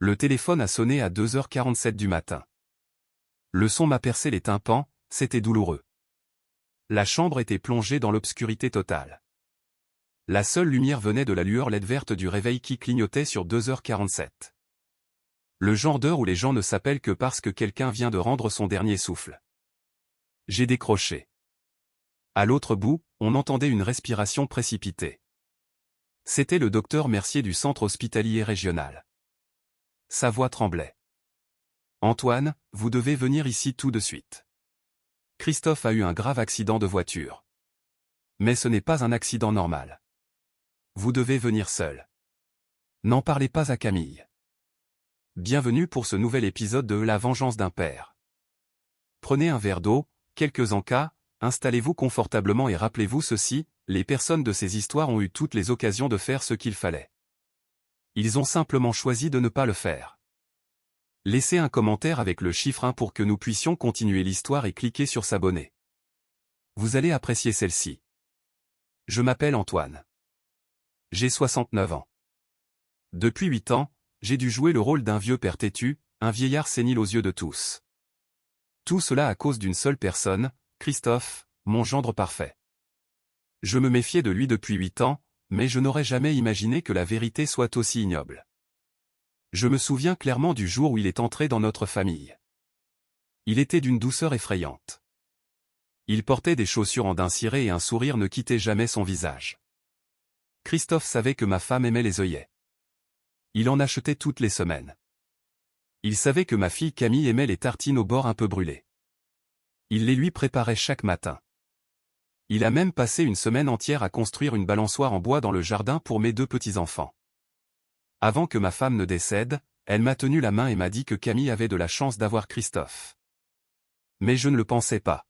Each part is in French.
Le téléphone a sonné à 2h47 du matin. Le son m'a percé les tympans, c'était douloureux. La chambre était plongée dans l'obscurité totale. La seule lumière venait de la lueur LED verte du réveil qui clignotait sur 2h47. Le genre d'heure où les gens ne s'appellent que parce que quelqu'un vient de rendre son dernier souffle. J'ai décroché. À l'autre bout, on entendait une respiration précipitée. C'était le docteur Mercier du centre hospitalier régional. Sa voix tremblait. « Antoine, vous devez venir ici tout de suite. Christophe a eu un grave accident de voiture. Mais ce n'est pas un accident normal. Vous devez venir seul. N'en parlez pas à Camille. » Bienvenue pour ce nouvel épisode de La vengeance d'un père. Prenez un verre d'eau, quelques encas, installez-vous confortablement et rappelez-vous ceci, les personnes de ces histoires ont eu toutes les occasions de faire ce qu'il fallait. Ils ont simplement choisi de ne pas le faire. Laissez un commentaire avec le chiffre 1 pour que nous puissions continuer l'histoire et cliquez sur s'abonner. Vous allez apprécier celle-ci. Je m'appelle Antoine. J'ai 69 ans. Depuis 8 ans, j'ai dû jouer le rôle d'un vieux père têtu, un vieillard sénile aux yeux de tous. Tout cela à cause d'une seule personne, Christophe, mon gendre parfait. Je me méfiais de lui depuis 8 ans, mais je n'aurais jamais imaginé que la vérité soit aussi ignoble. Je me souviens clairement du jour où il est entré dans notre famille. Il était d'une douceur effrayante. Il portait des chaussures en daim ciré et un sourire ne quittait jamais son visage. Christophe savait que ma femme aimait les œillets. Il en achetait toutes les semaines. Il savait que ma fille Camille aimait les tartines au beurre un peu brûlées. Il les lui préparait chaque matin. Il a même passé une semaine entière à construire une balançoire en bois dans le jardin pour mes 2 petits-enfants. Avant que ma femme ne décède, elle m'a tenu la main et m'a dit que Camille avait de la chance d'avoir Christophe. Mais je ne le pensais pas.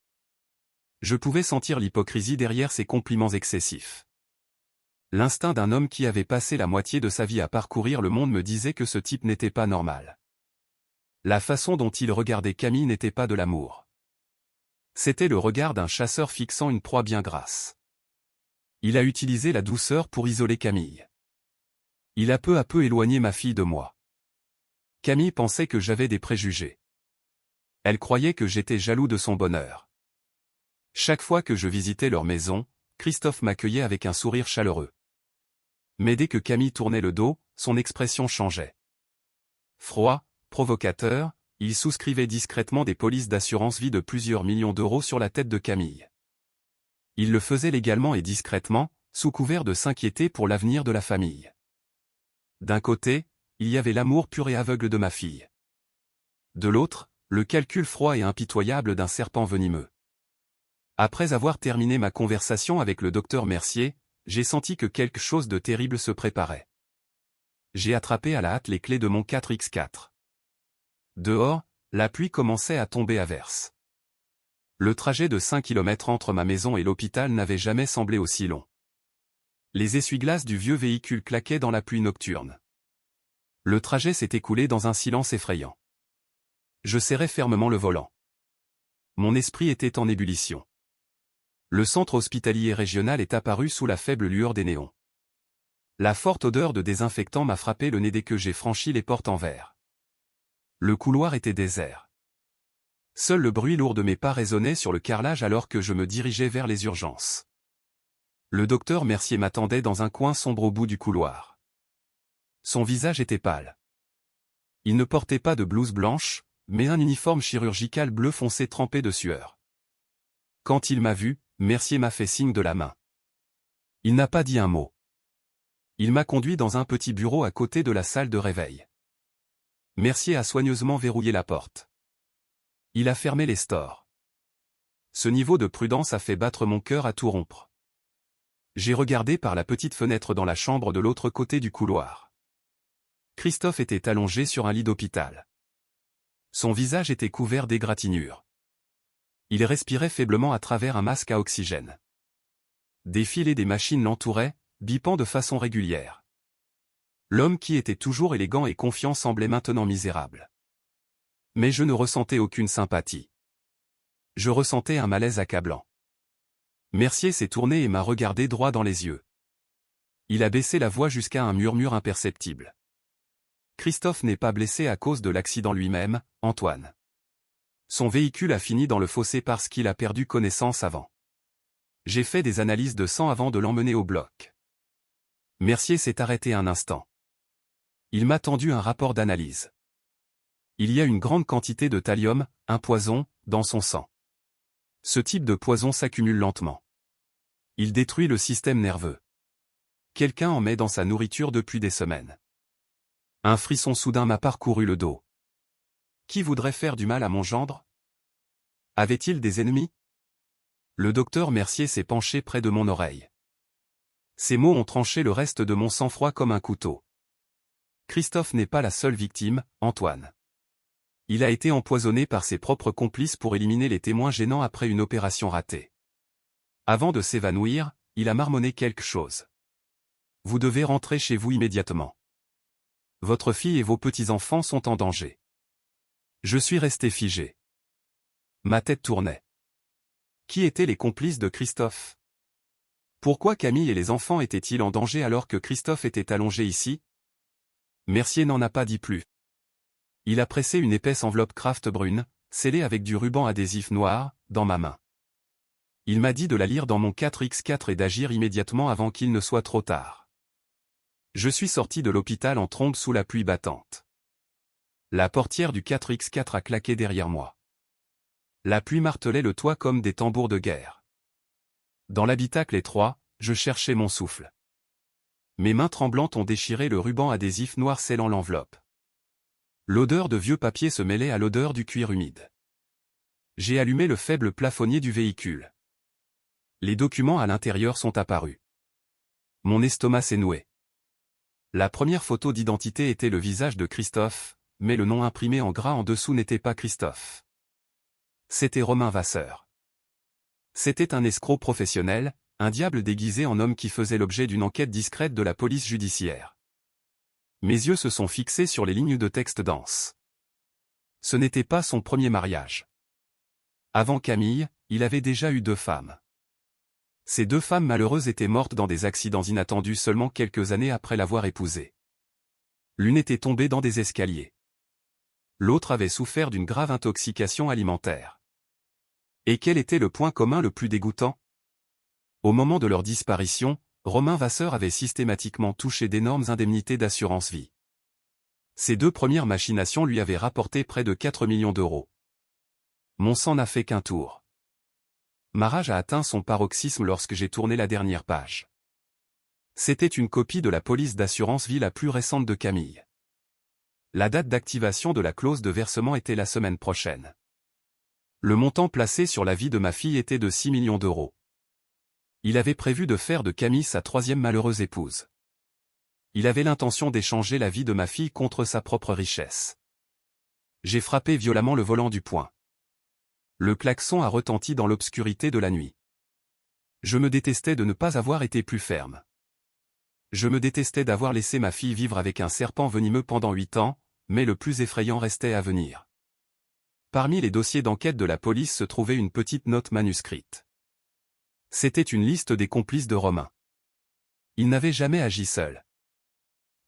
Je pouvais sentir l'hypocrisie derrière ces compliments excessifs. L'instinct d'un homme qui avait passé la moitié de sa vie à parcourir le monde me disait que ce type n'était pas normal. La façon dont il regardait Camille n'était pas de l'amour. C'était le regard d'un chasseur fixant une proie bien grasse. Il a utilisé la douceur pour isoler Camille. Il a peu à peu éloigné ma fille de moi. Camille pensait que j'avais des préjugés. Elle croyait que j'étais jaloux de son bonheur. Chaque fois que je visitais leur maison, Christophe m'accueillait avec un sourire chaleureux. Mais dès que Camille tournait le dos, son expression changeait. Froid, provocateur, il souscrivait discrètement des polices d'assurance vie de plusieurs millions d'euros sur la tête de Camille. Il le faisait légalement et discrètement, sous couvert de s'inquiéter pour l'avenir de la famille. D'un côté, il y avait l'amour pur et aveugle de ma fille. De l'autre, le calcul froid et impitoyable d'un serpent venimeux. Après avoir terminé ma conversation avec le docteur Mercier, j'ai senti que quelque chose de terrible se préparait. J'ai attrapé à la hâte les clés de mon 4x4. Dehors, la pluie commençait à tomber à verse. Le trajet de 5 km entre ma maison et l'hôpital n'avait jamais semblé aussi long. Les essuie-glaces du vieux véhicule claquaient dans la pluie nocturne. Le trajet s'est écoulé dans un silence effrayant. Je serrais fermement le volant. Mon esprit était en ébullition. Le centre hospitalier régional est apparu sous la faible lueur des néons. La forte odeur de désinfectant m'a frappé le nez dès que j'ai franchi les portes en verre. Le couloir était désert. Seul le bruit lourd de mes pas résonnait sur le carrelage alors que je me dirigeais vers les urgences. Le docteur Mercier m'attendait dans un coin sombre au bout du couloir. Son visage était pâle. Il ne portait pas de blouse blanche, mais un uniforme chirurgical bleu foncé trempé de sueur. Quand il m'a vu, Mercier m'a fait signe de la main. Il n'a pas dit un mot. Il m'a conduit dans un petit bureau à côté de la salle de réveil. Mercier a soigneusement verrouillé la porte. Il a fermé les stores. Ce niveau de prudence a fait battre mon cœur à tout rompre. J'ai regardé par la petite fenêtre dans la chambre de l'autre côté du couloir. Christophe était allongé sur un lit d'hôpital. Son visage était couvert d'égratignures. Il respirait faiblement à travers un masque à oxygène. Des fils et des machines l'entouraient, bipant de façon régulière. L'homme qui était toujours élégant et confiant semblait maintenant misérable. Mais je ne ressentais aucune sympathie. Je ressentais un malaise accablant. Mercier s'est tourné et m'a regardé droit dans les yeux. Il a baissé la voix jusqu'à un murmure imperceptible. « Christophe n'est pas blessé à cause de l'accident lui-même, Antoine. Son véhicule a fini dans le fossé parce qu'il a perdu connaissance avant. J'ai fait des analyses de sang avant de l'emmener au bloc. Mercier s'est arrêté un instant. Il m'a tendu un rapport d'analyse. Il y a une grande quantité de thallium, un poison, dans son sang. Ce type de poison s'accumule lentement. Il détruit le système nerveux. Quelqu'un en met dans sa nourriture depuis des semaines. Un frisson soudain m'a parcouru le dos. Qui voudrait faire du mal à mon gendre? Avait-il des ennemis? Le docteur Mercier s'est penché près de mon oreille. Ces mots ont tranché le reste de mon sang-froid comme un couteau. Christophe n'est pas la seule victime, Antoine. Il a été empoisonné par ses propres complices pour éliminer les témoins gênants après une opération ratée. Avant de s'évanouir, il a marmonné quelque chose. Vous devez rentrer chez vous immédiatement. Votre fille et vos petits-enfants sont en danger. Je suis resté figé. Ma tête tournait. Qui étaient les complices de Christophe? Pourquoi Camille et les enfants étaient-ils en danger alors que Christophe était allongé ici? Mercier n'en a pas dit plus. Il a pressé une épaisse enveloppe Kraft brune, scellée avec du ruban adhésif noir, dans ma main. Il m'a dit de la lire dans mon 4x4 et d'agir immédiatement avant qu'il ne soit trop tard. Je suis sorti de l'hôpital en trombe sous la pluie battante. La portière du 4x4 a claqué derrière moi. La pluie martelait le toit comme des tambours de guerre. Dans l'habitacle étroit, je cherchais mon souffle. Mes mains tremblantes ont déchiré le ruban adhésif noir scellant l'enveloppe. L'odeur de vieux papier se mêlait à l'odeur du cuir humide. J'ai allumé le faible plafonnier du véhicule. Les documents à l'intérieur sont apparus. Mon estomac s'est noué. La première photo d'identité était le visage de Christophe, mais le nom imprimé en gras en dessous n'était pas Christophe. C'était Romain Vasseur. C'était un escroc professionnel, un diable déguisé en homme qui faisait l'objet d'une enquête discrète de la police judiciaire. Mes yeux se sont fixés sur les lignes de texte denses. Ce n'était pas son premier mariage. Avant Camille, il avait déjà eu 2 femmes. Ces 2 femmes malheureuses étaient mortes dans des accidents inattendus seulement quelques années après l'avoir épousée. L'une était tombée dans des escaliers. L'autre avait souffert d'une grave intoxication alimentaire. Et quel était le point commun le plus dégoûtant? Au moment de leur disparition, Romain Vasseur avait systématiquement touché d'énormes indemnités d'assurance vie. Ces 2 premières machinations lui avaient rapporté près de 4 millions d'euros. Mon sang n'a fait qu'un tour. Ma rage a atteint son paroxysme lorsque j'ai tourné la dernière page. C'était une copie de la police d'assurance vie la plus récente de Camille. La date d'activation de la clause de versement était la semaine prochaine. Le montant placé sur la vie de ma fille était de 6 millions d'euros. Il avait prévu de faire de Camille sa 3e malheureuse épouse. Il avait l'intention d'échanger la vie de ma fille contre sa propre richesse. J'ai frappé violemment le volant du poing. Le klaxon a retenti dans l'obscurité de la nuit. Je me détestais de ne pas avoir été plus ferme. Je me détestais d'avoir laissé ma fille vivre avec un serpent venimeux pendant 8 ans, mais le plus effrayant restait à venir. Parmi les dossiers d'enquête de la police se trouvait une petite note manuscrite. C'était une liste des complices de Romain. Il n'avait jamais agi seul.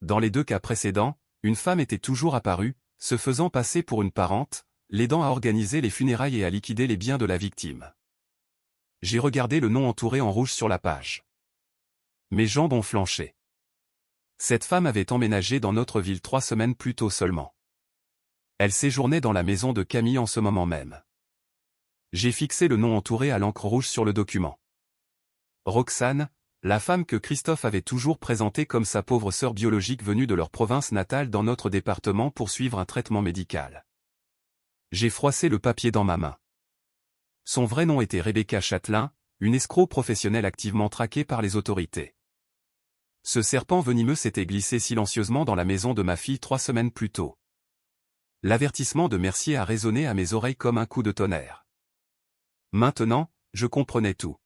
Dans les 2 cas précédents, une femme était toujours apparue, se faisant passer pour une parente, l'aidant à organiser les funérailles et à liquider les biens de la victime. J'ai regardé le nom entouré en rouge sur la page. Mes jambes ont flanché. Cette femme avait emménagé dans notre ville 3 semaines plus tôt seulement. Elle séjournait dans la maison de Camille en ce moment même. J'ai fixé le nom entouré à l'encre rouge sur le document. Roxane, la femme que Christophe avait toujours présentée comme sa pauvre sœur biologique venue de leur province natale dans notre département pour suivre un traitement médical. J'ai froissé le papier dans ma main. Son vrai nom était Rebecca Châtelain, une escroc professionnelle activement traquée par les autorités. Ce serpent venimeux s'était glissé silencieusement dans la maison de ma fille 3 semaines plus tôt. L'avertissement de Mercier a résonné à mes oreilles comme un coup de tonnerre. Maintenant, je comprenais tout.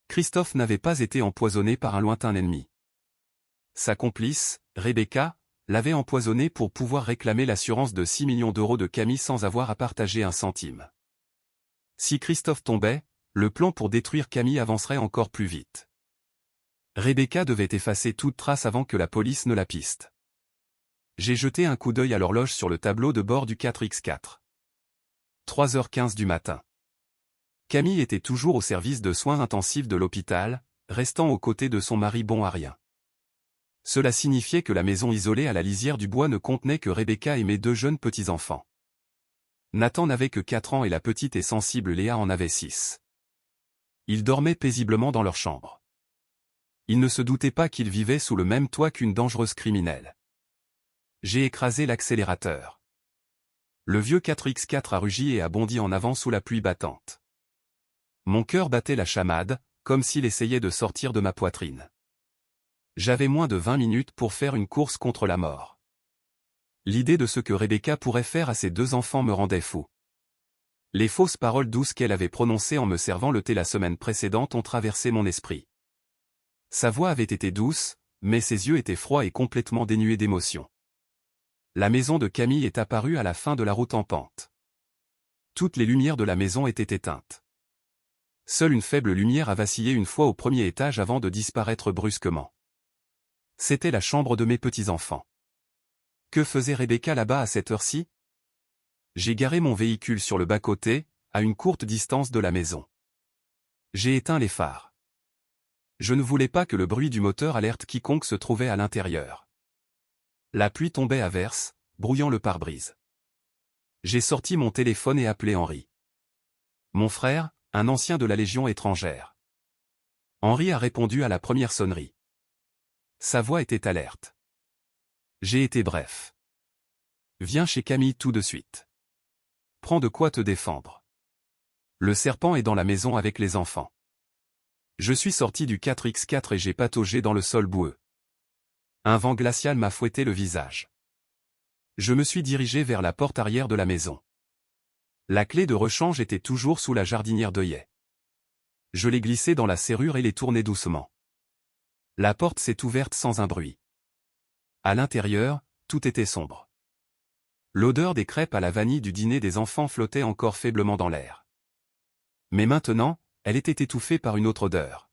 Christophe n'avait pas été empoisonné par un lointain ennemi. Sa complice, Rebecca, l'avait empoisonné pour pouvoir réclamer l'assurance de 6 millions d'euros de Camille sans avoir à partager un centime. Si Christophe tombait, le plan pour détruire Camille avancerait encore plus vite. Rebecca devait effacer toute trace avant que la police ne la piste. J'ai jeté un coup d'œil à l'horloge sur le tableau de bord du 4x4. 3h15 du matin. Camille était toujours au service de soins intensifs de l'hôpital, restant aux côtés de son mari bon à rien. Cela signifiait que la maison isolée à la lisière du bois ne contenait que Rebecca et mes 2 jeunes petits-enfants. Nathan n'avait que 4 ans et la petite et sensible Léa en avait 6. Ils dormaient paisiblement dans leur chambre. Ils ne se doutaient pas qu'ils vivaient sous le même toit qu'une dangereuse criminelle. J'ai écrasé l'accélérateur. Le vieux 4x4 a rugi et a bondi en avant sous la pluie battante. Mon cœur battait la chamade, comme s'il essayait de sortir de ma poitrine. J'avais moins de 20 minutes pour faire une course contre la mort. L'idée de ce que Rebecca pourrait faire à ses 2 enfants me rendait fou. Les fausses paroles douces qu'elle avait prononcées en me servant le thé la semaine précédente ont traversé mon esprit. Sa voix avait été douce, mais ses yeux étaient froids et complètement dénués d'émotion. La maison de Camille est apparue à la fin de la route en pente. Toutes les lumières de la maison étaient éteintes. Seule une faible lumière a vacillé une fois au premier étage avant de disparaître brusquement. C'était la chambre de mes petits-enfants. Que faisait Rebecca là-bas à cette heure-ci? J'ai garé mon véhicule sur le bas-côté, à une courte distance de la maison. J'ai éteint les phares. Je ne voulais pas que le bruit du moteur alerte quiconque se trouvait à l'intérieur. La pluie tombait à verse, brouillant le pare-brise. J'ai sorti mon téléphone et appelé Henri. Mon frère, un ancien de la Légion étrangère. Henri a répondu à la première sonnerie. Sa voix était alerte. J'ai été bref. Viens chez Camille tout de suite. Prends de quoi te défendre. Le serpent est dans la maison avec les enfants. Je suis sorti du 4x4 et j'ai pataugé dans le sol boueux. Un vent glacial m'a fouetté le visage. Je me suis dirigé vers la porte arrière de la maison. La clé de rechange était toujours sous la jardinière d'œillet. Je l'ai glissée dans la serrure et l'ai tournée doucement. La porte s'est ouverte sans un bruit. À l'intérieur, tout était sombre. L'odeur des crêpes à la vanille du dîner des enfants flottait encore faiblement dans l'air. Mais maintenant, elle était étouffée par une autre odeur.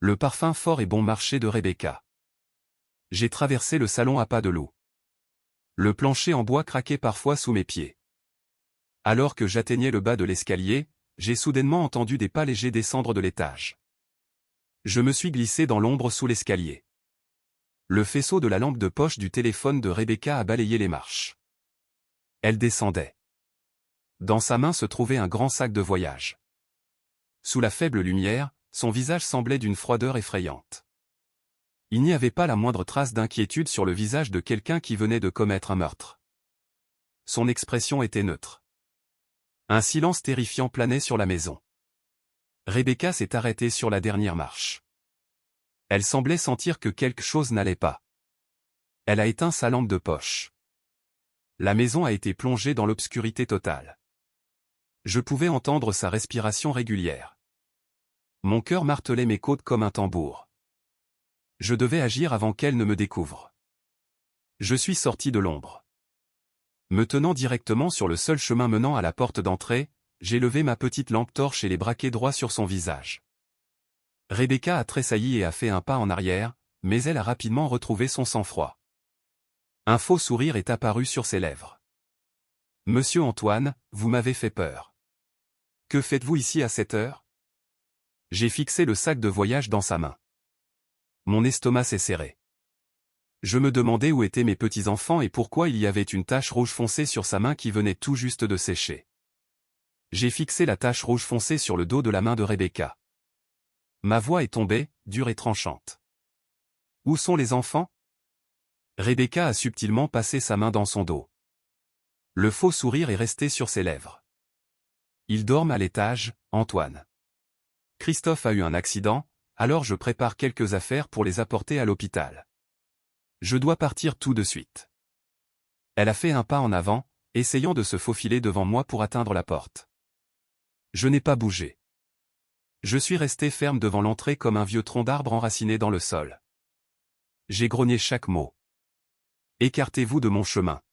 Le parfum fort et bon marché de Rebecca. J'ai traversé le salon à pas de loup. Le plancher en bois craquait parfois sous mes pieds. Alors que j'atteignais le bas de l'escalier, j'ai soudainement entendu des pas légers descendre de l'étage. Je me suis glissé dans l'ombre sous l'escalier. Le faisceau de la lampe de poche du téléphone de Rebecca a balayé les marches. Elle descendait. Dans sa main se trouvait un grand sac de voyage. Sous la faible lumière, son visage semblait d'une froideur effrayante. Il n'y avait pas la moindre trace d'inquiétude sur le visage de quelqu'un qui venait de commettre un meurtre. Son expression était neutre. Un silence terrifiant planait sur la maison. Rebecca s'est arrêtée sur la dernière marche. Elle semblait sentir que quelque chose n'allait pas. Elle a éteint sa lampe de poche. La maison a été plongée dans l'obscurité totale. Je pouvais entendre sa respiration régulière. Mon cœur martelait mes côtes comme un tambour. Je devais agir avant qu'elle ne me découvre. Je suis sorti de l'ombre. Me tenant directement sur le seul chemin menant à la porte d'entrée, j'ai levé ma petite lampe torche et l'ai braquée droit sur son visage. Rebecca a tressailli et a fait un pas en arrière, mais elle a rapidement retrouvé son sang-froid. Un faux sourire est apparu sur ses lèvres. « Monsieur Antoine, vous m'avez fait peur. Que faites-vous ici à cette heure ?» J'ai fixé le sac de voyage dans sa main. Mon estomac s'est serré. Je me demandais où étaient mes petits-enfants et pourquoi il y avait une tache rouge foncée sur sa main qui venait tout juste de sécher. J'ai fixé la tache rouge foncée sur le dos de la main de Rebecca. Ma voix est tombée, dure et tranchante. « Où sont les enfants ?» Rebecca a subtilement passé sa main dans son dos. Le faux sourire est resté sur ses lèvres. « Ils dorment à l'étage, Antoine. Christophe a eu un accident, alors je prépare quelques affaires pour les apporter à l'hôpital. Je dois partir tout de suite. » Elle a fait un pas en avant, essayant de se faufiler devant moi pour atteindre la porte. Je n'ai pas bougé. Je suis resté ferme devant l'entrée comme un vieux tronc d'arbre enraciné dans le sol. J'ai grogné chaque mot. « Écartez-vous de mon chemin. »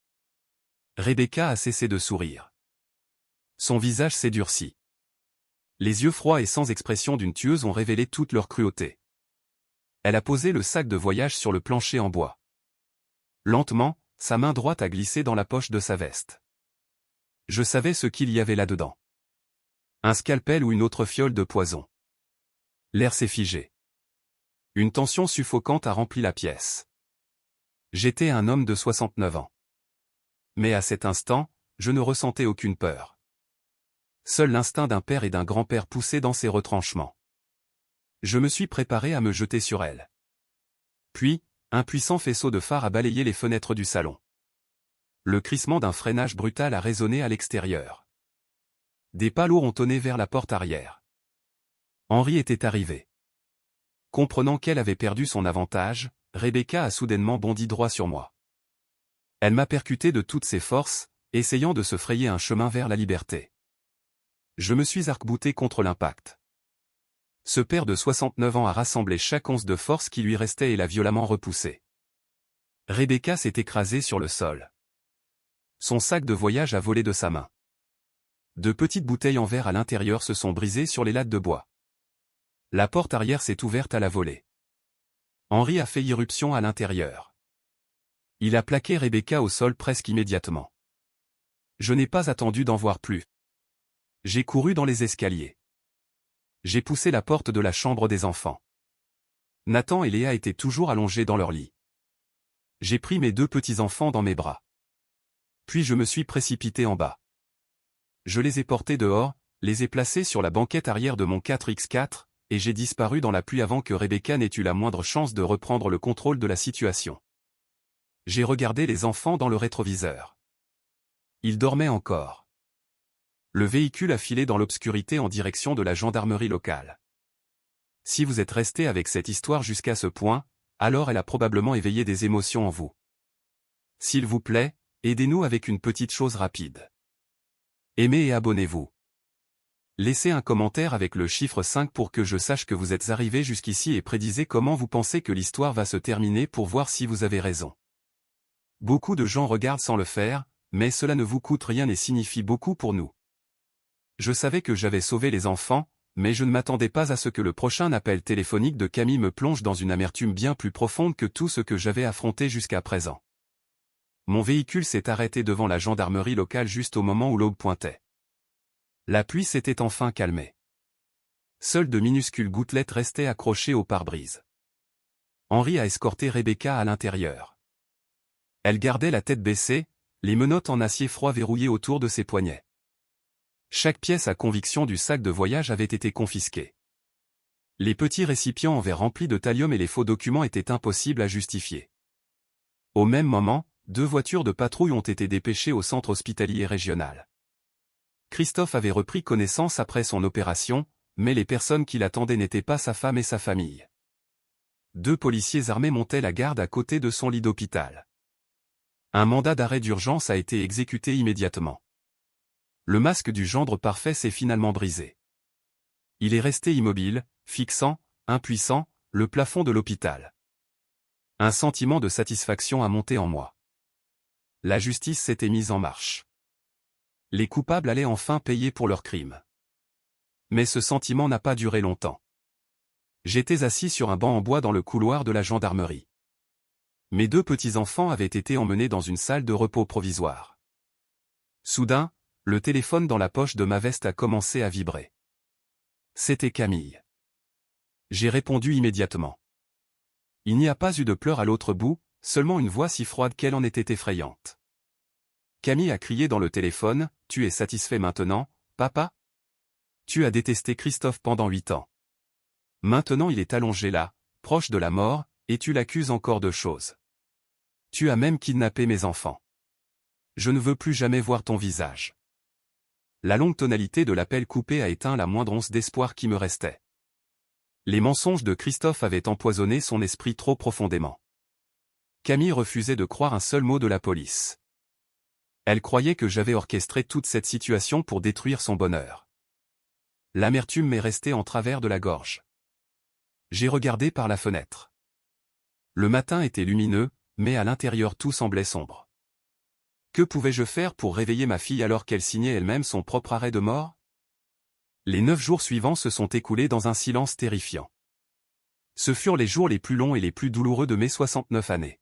Rebecca a cessé de sourire. Son visage s'est durci. Les yeux froids et sans expression d'une tueuse ont révélé toute leur cruauté. Elle a posé le sac de voyage sur le plancher en bois. Lentement, sa main droite a glissé dans la poche de sa veste. Je savais ce qu'il y avait là-dedans. Un scalpel ou une autre fiole de poison. L'air s'est figé. Une tension suffocante a rempli la pièce. J'étais un homme de 69 ans. Mais à cet instant, je ne ressentais aucune peur. Seul l'instinct d'un père et d'un grand-père poussait dans ses retranchements. Je me suis préparé à me jeter sur elle. Puis, un puissant faisceau de phare a balayé les fenêtres du salon. Le crissement d'un freinage brutal a résonné à l'extérieur. Des pas lourds ont tonné vers la porte arrière. Henri était arrivé. Comprenant qu'elle avait perdu son avantage, Rebecca a soudainement bondi droit sur moi. Elle m'a percuté de toutes ses forces, essayant de se frayer un chemin vers la liberté. Je me suis arc-bouté contre l'impact. Ce père de 69 ans a rassemblé chaque once de force qui lui restait et l'a violemment repoussé. Rebecca s'est écrasée sur le sol. Son sac de voyage a volé de sa main. De petites bouteilles en verre à l'intérieur se sont brisées sur les lattes de bois. La porte arrière s'est ouverte à la volée. Henri a fait irruption à l'intérieur. Il a plaqué Rebecca au sol presque immédiatement. Je n'ai pas attendu d'en voir plus. J'ai couru dans les escaliers. J'ai poussé la porte de la chambre des enfants. Nathan et Léa étaient toujours allongés dans leur lit. J'ai pris mes deux petits-enfants dans mes bras. Puis je me suis précipité en bas. Je les ai portés dehors, les ai placés sur la banquette arrière de mon 4x4, et j'ai disparu dans la pluie avant que Rebecca n'ait eu la moindre chance de reprendre le contrôle de la situation. J'ai regardé les enfants dans le rétroviseur. Ils dormaient encore. Le véhicule a filé dans l'obscurité en direction de la gendarmerie locale. Si vous êtes resté avec cette histoire jusqu'à ce point, alors elle a probablement éveillé des émotions en vous. S'il vous plaît, aidez-nous avec une petite chose rapide. Aimez et abonnez-vous. Laissez un commentaire avec le chiffre 5 pour que je sache que vous êtes arrivé jusqu'ici et prédisez comment vous pensez que l'histoire va se terminer pour voir si vous avez raison. Beaucoup de gens regardent sans le faire, mais cela ne vous coûte rien et signifie beaucoup pour nous. Je savais que j'avais sauvé les enfants, mais je ne m'attendais pas à ce que le prochain appel téléphonique de Camille me plonge dans une amertume bien plus profonde que tout ce que j'avais affronté jusqu'à présent. Mon véhicule s'est arrêté devant la gendarmerie locale juste au moment où l'aube pointait. La pluie s'était enfin calmée. Seules de minuscules gouttelettes restaient accrochées au pare-brise. Henri a escorté Rebecca à l'intérieur. Elle gardait la tête baissée, les menottes en acier froid verrouillées autour de ses poignets. Chaque pièce à conviction du sac de voyage avait été confisquée. Les petits récipients en verre remplis de thallium et les faux documents étaient impossibles à justifier. Au même moment, 2 voitures de patrouille ont été dépêchées au centre hospitalier régional. Christophe avait repris connaissance après son opération, mais les personnes qui l'attendaient n'étaient pas sa femme et sa famille. 2 policiers armés montaient la garde à côté de son lit d'hôpital. Un mandat d'arrêt d'urgence a été exécuté immédiatement. Le masque du gendre parfait s'est finalement brisé. Il est resté immobile, fixant, impuissant, le plafond de l'hôpital. Un sentiment de satisfaction a monté en moi. La justice s'était mise en marche. Les coupables allaient enfin payer pour leurs crimes. Mais ce sentiment n'a pas duré longtemps. J'étais assis sur un banc en bois dans le couloir de la gendarmerie. Mes 2 petits-enfants avaient été emmenés dans une salle de repos provisoire. Soudain, le téléphone dans la poche de ma veste a commencé à vibrer. C'était Camille. J'ai répondu immédiatement. Il n'y a pas eu de pleurs à l'autre bout, seulement une voix si froide qu'elle en était effrayante. Camille a crié dans le téléphone, « Tu es satisfait maintenant, papa ? Tu as détesté Christophe pendant 8 ans. Maintenant il est allongé là, proche de la mort, et tu l'accuses encore de choses. Tu as même kidnappé mes enfants. Je ne veux plus jamais voir ton visage. » La longue tonalité de l'appel coupé a éteint la moindre once d'espoir qui me restait. Les mensonges de Christophe avaient empoisonné son esprit trop profondément. Camille refusait de croire un seul mot de la police. Elle croyait que j'avais orchestré toute cette situation pour détruire son bonheur. L'amertume m'est restée en travers de la gorge. J'ai regardé par la fenêtre. Le matin était lumineux, mais à l'intérieur tout semblait sombre. Que pouvais-je faire pour réveiller ma fille alors qu'elle signait elle-même son propre arrêt de mort? Les 9 jours suivants se sont écoulés dans un silence terrifiant. Ce furent les jours les plus longs et les plus douloureux de mes 69 années.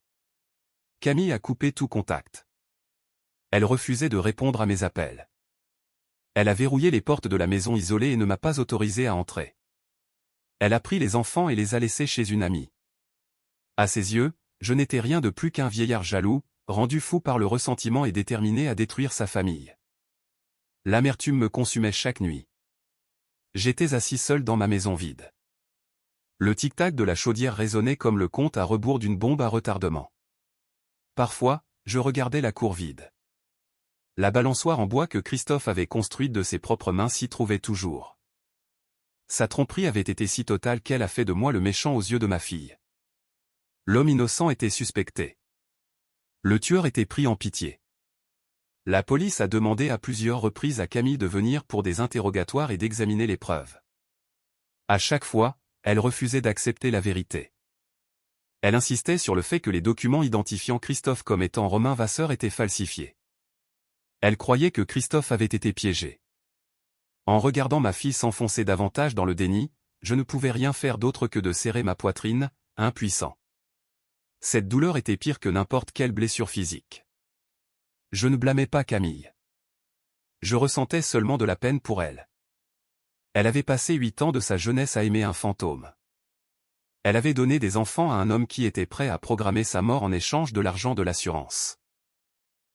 Camille a coupé tout contact. Elle refusait de répondre à mes appels. Elle a verrouillé les portes de la maison isolée et ne m'a pas autorisé à entrer. Elle a pris les enfants et les a laissés chez une amie. À ses yeux, je n'étais rien de plus qu'un vieillard jaloux, rendu fou par le ressentiment et déterminé à détruire sa famille. L'amertume me consumait chaque nuit. J'étais assis seul dans ma maison vide. Le tic-tac de la chaudière résonnait comme le compte à rebours d'une bombe à retardement. Parfois, je regardais la cour vide. La balançoire en bois que Christophe avait construite de ses propres mains s'y trouvait toujours. Sa tromperie avait été si totale qu'elle a fait de moi le méchant aux yeux de ma fille. L'homme innocent était suspecté. Le tueur était pris en pitié. La police a demandé à plusieurs reprises à Camille de venir pour des interrogatoires et d'examiner les preuves. À chaque fois, elle refusait d'accepter la vérité. Elle insistait sur le fait que les documents identifiant Christophe comme étant Romain Vasseur étaient falsifiés. Elle croyait que Christophe avait été piégé. En regardant ma fille s'enfoncer davantage dans le déni, je ne pouvais rien faire d'autre que de serrer ma poitrine, impuissant. Cette douleur était pire que n'importe quelle blessure physique. Je ne blâmais pas Camille. Je ressentais seulement de la peine pour elle. Elle avait passé 8 ans de sa jeunesse à aimer un fantôme. Elle avait donné des enfants à un homme qui était prêt à programmer sa mort en échange de l'argent de l'assurance.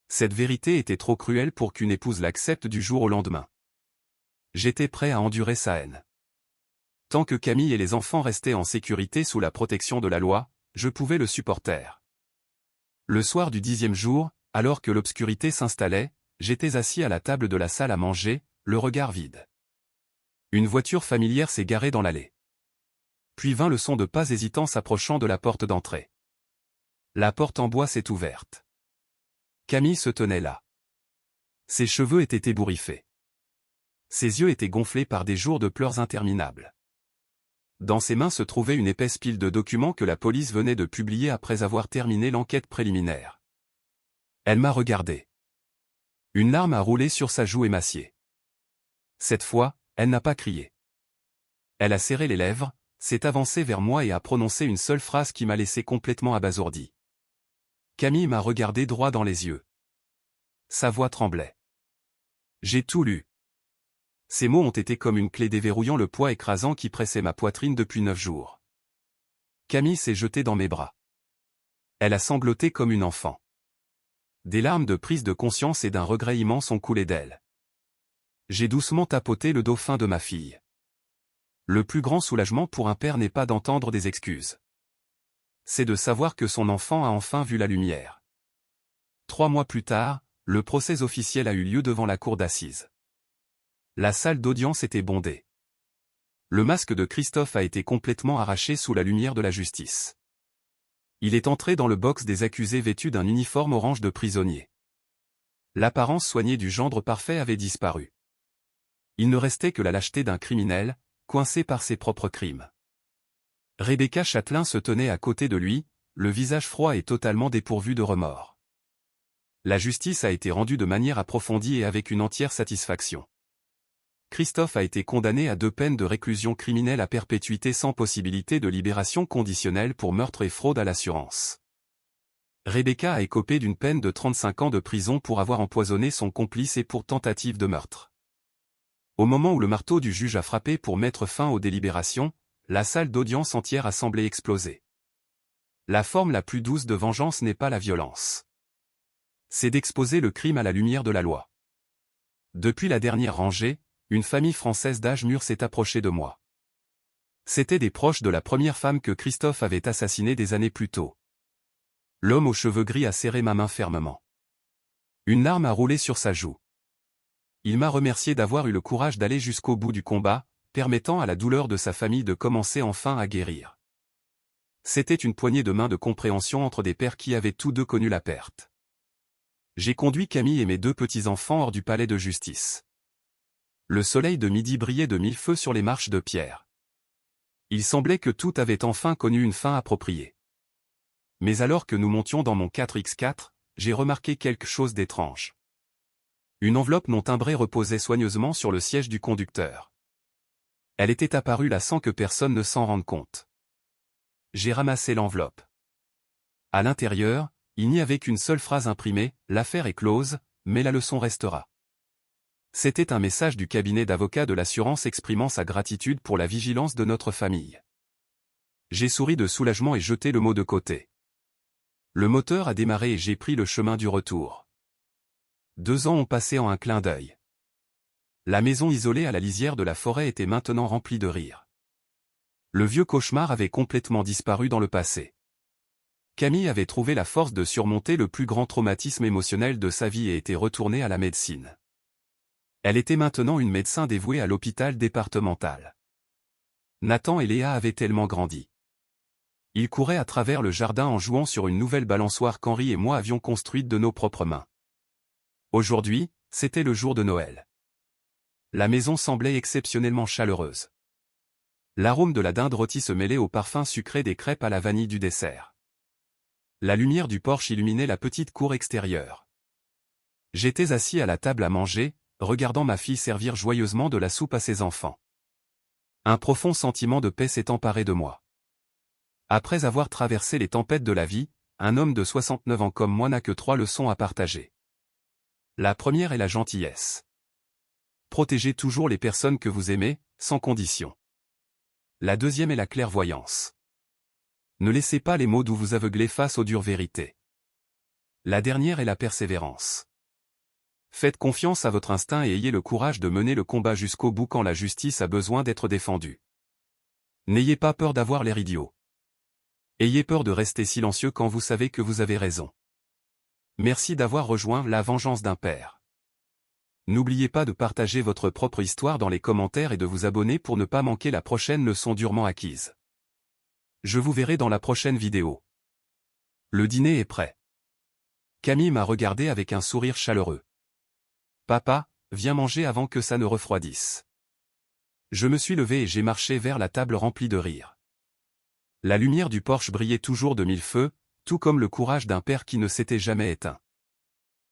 Cette vérité était trop cruelle pour qu'une épouse l'accepte du jour au lendemain. J'étais prêt à endurer sa haine. Tant que Camille et les enfants restaient en sécurité sous la protection de la loi, je pouvais le supporter. Le soir du 10e jour, alors que l'obscurité s'installait, j'étais assis à la table de la salle à manger, le regard vide. Une voiture familière s'est garée dans l'allée. Puis vint le son de pas hésitants s'approchant de la porte d'entrée. La porte en bois s'est ouverte. Camille se tenait là. Ses cheveux étaient ébouriffés. Ses yeux étaient gonflés par des jours de pleurs interminables. Dans ses mains se trouvait une épaisse pile de documents que la police venait de publier après avoir terminé l'enquête préliminaire. Elle m'a regardé. Une larme a roulé sur sa joue émaciée. Cette fois, elle n'a pas crié. Elle a serré les lèvres, s'est avancée vers moi et a prononcé une seule phrase qui m'a laissé complètement abasourdi. Camille m'a regardé droit dans les yeux. Sa voix tremblait. J'ai tout lu. Ces mots ont été comme une clé déverrouillant le poids écrasant qui pressait ma poitrine depuis 9 jours. Camille s'est jetée dans mes bras. Elle a sangloté comme une enfant. Des larmes de prise de conscience et d'un regret immense ont coulé d'elle. J'ai doucement tapoté le dos fin de ma fille. Le plus grand soulagement pour un père n'est pas d'entendre des excuses. C'est de savoir que son enfant a enfin vu la lumière. 3 mois plus tard, le procès officiel a eu lieu devant la cour d'assises. La salle d'audience était bondée. Le masque de Christophe a été complètement arraché sous la lumière de la justice. Il est entré dans le box des accusés vêtu d'un uniforme orange de prisonnier. L'apparence soignée du gendre parfait avait disparu. Il ne restait que la lâcheté d'un criminel, coincé par ses propres crimes. Rebecca Châtelain se tenait à côté de lui, le visage froid et totalement dépourvu de remords. La justice a été rendue de manière approfondie et avec une entière satisfaction. Christophe a été condamné à 2 peines de réclusion criminelle à perpétuité sans possibilité de libération conditionnelle pour meurtre et fraude à l'assurance. Rebecca a écopé d'une peine de 35 ans de prison pour avoir empoisonné son complice et pour tentative de meurtre. Au moment où le marteau du juge a frappé pour mettre fin aux délibérations, la salle d'audience entière a semblé exploser. La forme la plus douce de vengeance n'est pas la violence. C'est d'exposer le crime à la lumière de la loi. Depuis la dernière rangée, une famille française d'âge mûr s'est approchée de moi. C'étaient des proches de la première femme que Christophe avait assassinée des années plus tôt. L'homme aux cheveux gris a serré ma main fermement. Une larme a roulé sur sa joue. Il m'a remercié d'avoir eu le courage d'aller jusqu'au bout du combat, permettant à la douleur de sa famille de commencer enfin à guérir. C'était une poignée de main de compréhension entre des pères qui avaient tous deux connu la perte. J'ai conduit Camille et mes 2 petits-enfants hors du palais de justice. Le soleil de midi brillait de 1000 feux sur les marches de pierre. Il semblait que tout avait enfin connu une fin appropriée. Mais alors que nous montions dans mon 4x4, j'ai remarqué quelque chose d'étrange. Une enveloppe non timbrée reposait soigneusement sur le siège du conducteur. Elle était apparue là sans que personne ne s'en rende compte. J'ai ramassé l'enveloppe. À l'intérieur, Il n'y avait qu'une seule phrase imprimée, l'affaire est close, mais la leçon restera. C'était un message du cabinet d'avocats de l'assurance exprimant sa gratitude pour la vigilance de notre famille. J'ai souri de soulagement et jeté le mot de côté. Le moteur a démarré et j'ai pris le chemin du retour. 2 ans ont passé en un clin d'œil. La maison isolée à la lisière de la forêt était maintenant remplie de rires. Le vieux cauchemar avait complètement disparu dans le passé. Camille avait trouvé la force de surmonter le plus grand traumatisme émotionnel de sa vie et était retournée à la médecine. Elle était maintenant une médecin dévouée à l'hôpital départemental. Nathan et Léa avaient tellement grandi. Ils couraient à travers le jardin en jouant sur une nouvelle balançoire qu'Henri et moi avions construite de nos propres mains. Aujourd'hui, c'était le jour de Noël. La maison semblait exceptionnellement chaleureuse. L'arôme de la dinde rôtie se mêlait au parfum sucré des crêpes à la vanille du dessert. La lumière du porche illuminait la petite cour extérieure. J'étais assis à la table à manger, regardant ma fille servir joyeusement de la soupe à ses enfants. Un profond sentiment de paix s'est emparé de moi. Après avoir traversé les tempêtes de la vie, un homme de 69 ans comme moi n'a que 3 leçons à partager. La première est la gentillesse. Protégez toujours les personnes que vous aimez, sans condition. La deuxième est la clairvoyance. Ne laissez pas les mots doux vous aveugler face aux dures vérités. La dernière est la persévérance. Faites confiance à votre instinct et ayez le courage de mener le combat jusqu'au bout quand la justice a besoin d'être défendue. N'ayez pas peur d'avoir l'air idiot. Ayez peur de rester silencieux quand vous savez que vous avez raison. Merci d'avoir rejoint La Vengeance d'un Père. N'oubliez pas de partager votre propre histoire dans les commentaires et de vous abonner pour ne pas manquer la prochaine leçon durement acquise. Je vous verrai dans la prochaine vidéo. Le dîner est prêt. Camille m'a regardé avec un sourire chaleureux. Papa, viens manger avant que ça ne refroidisse. Je me suis levé et j'ai marché vers la table remplie de rires. La lumière du porche brillait toujours de 1000 feux, tout comme le courage d'un père qui ne s'était jamais éteint.